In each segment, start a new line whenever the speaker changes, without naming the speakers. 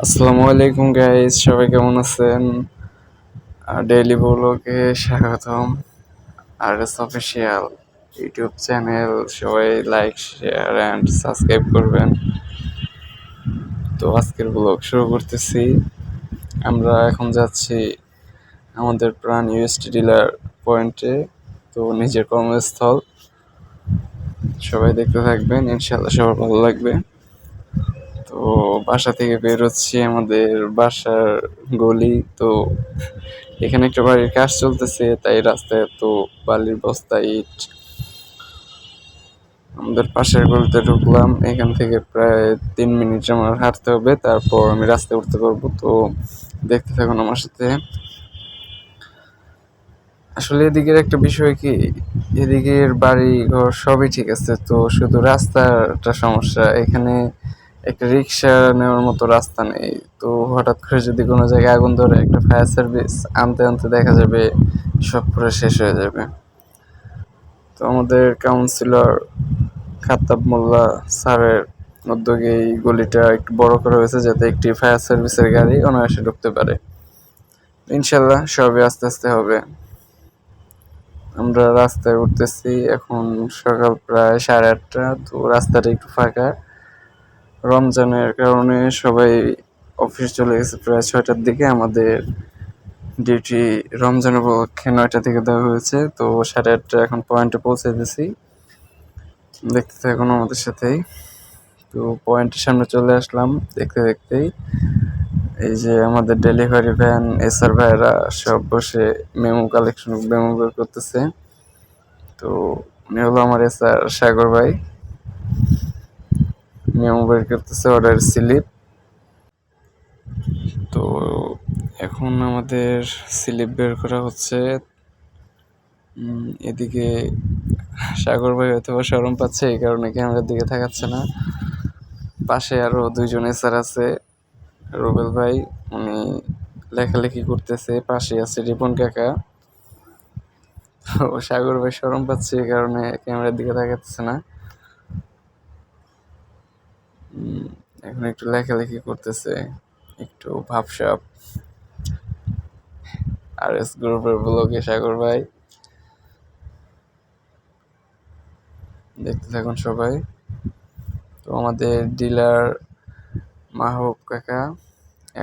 আসসালামু আলাইকুম গাইস, সবাই কেমন আছেন? ডেইলি ব্লগে স্বাগতম। আর এস অফিসিয়াল ইউটিউব চ্যানেল, সবাই লাইক শেয়ার অ্যান্ড সাবস্ক্রাইব করবেন। তো আজকের ব্লগ শুরু করতেছি। আমরা এখন যাচ্ছি আমাদের প্রাণ ইউএসটি ডিলার পয়েন্টে, তো নিজের কর্মস্থল। সবাই দেখতে থাকবেন, ইনশাল্লাহ সবার ভালো লাগবে। তো বাসা থেকে বের হচ্ছি, আমাদের বাসার গলি তো। এখানে একটা বাড়ির কাজ চলতেছে, তাই রাস্তায় তো বালির বস্তা, ইট। আমাদের পাশের গলিতে ঢুকলাম, এখান থেকে প্রায় 3 মিনিট আমার হাঁটতে হবে, তারপর আমি রাস্তায় উঠতে পারবো। তো দেখতে থাকুন আমার সাথে। আসলে এদিকের একটা বিষয় কি, এদিকের বাড়ি ঘর সবই ঠিক আছে, তো শুধু রাস্তাটা সমস্যা। এখানে একটা রিক্সা নেওয়ার মতো রাস্তা নেই। তো হঠাৎ করে যদি কোনো জায়গায় আগুন ধরে, একটা ফায়ার সার্ভিস আনতে আনতে দেখা যাবে সব পুরো শেষ হয়ে যাবে। তো আমাদের কাউন্সিলর খাত্তাব মোল্লা স্যারের উদ্যোগে এই গলিটা একটু বড় করা হয়েছে, যাতে একটি ফায়ার সার্ভিসের গাড়ি অনায়াসে ঢুকতে পারে। ইনশাল্লাহ সবই আস্তে আস্তে হবে। আমরা রাস্তায় উঠতেছি, এখন সকাল প্রায় 8:30। তো রাস্তাটা একটু ফাঁকা, রমজানের কারণে সবাই অফিস চলে গেছে প্রায় 6টার দিকে। আমাদের ডিউটি রমজান উপলক্ষে 9টা থেকে দেওয়া হয়েছে। তো 8:30 এখন পয়েন্টে পৌঁছে দিছি। দেখতে থাকুন আমাদের সাথেই। তো পয়েন্টের সামনে চলে আসলাম, দেখতে দেখতেই এই যে আমাদের ডেলিভারি ভ্যান এসআর ভাইরা সব বসে মেমো বের করতেছে। তো উনি হলো আমার এসআর সাগর ভাই, মেমো বের করতেছে, অর্ডার স্লিপ। তো এখন আমাদের স্লিপ বের করা হচ্ছে। এদিকে সাগর ভাই হয়তো বা শরম পাচ্ছে, এই কারণে ক্যামেরার দিকে তাকাচ্ছে না। পাশে আরো 2জন এসআর আছে। রুবেল ভাই, উনি লেখালেখি করতেছে। পাশে আছে রিপন কাকা। তো সাগর ভাই শরম পাচ্ছে, এই কারণে ক্যামেরার দিকে তাকাচ্ছে না। এখন একটু লেখালেখি করতেছে, একটু ভাবসাব। আর এস গ্রুপের ব্লগে সাগর ভাই, দেখতে থাকুন সবাই। তো আমাদের ডিলার মাহবুব কাকা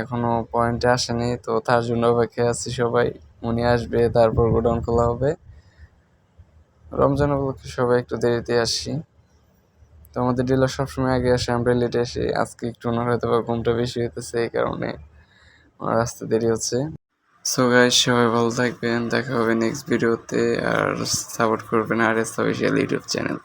এখনো পয়েন্টে আসেনি, তো তার জন্য অপেক্ষায় আছি সবাই। উনি আসবে, তারপর গোডাউন খোলা হবে। রমজান উপলক্ষে সবাই একটু দেরিতে আসি। তো আমাদের ডিলার সবসময় আগে আসে, আমরা লেটে আসি। আজকে একটু ওনার হয়তো বা ঘুমটা বেশি হইতেছে, এই কারণে ওনার আসতে দেরি হচ্ছে। সো গাইস, সবাই ভালো থাকবেন, দেখা হবে নেক্সট ভিডিওতে। আর সাপোর্ট করবেন আর এস অফিসিয়াল ইউটিউব চ্যানেল।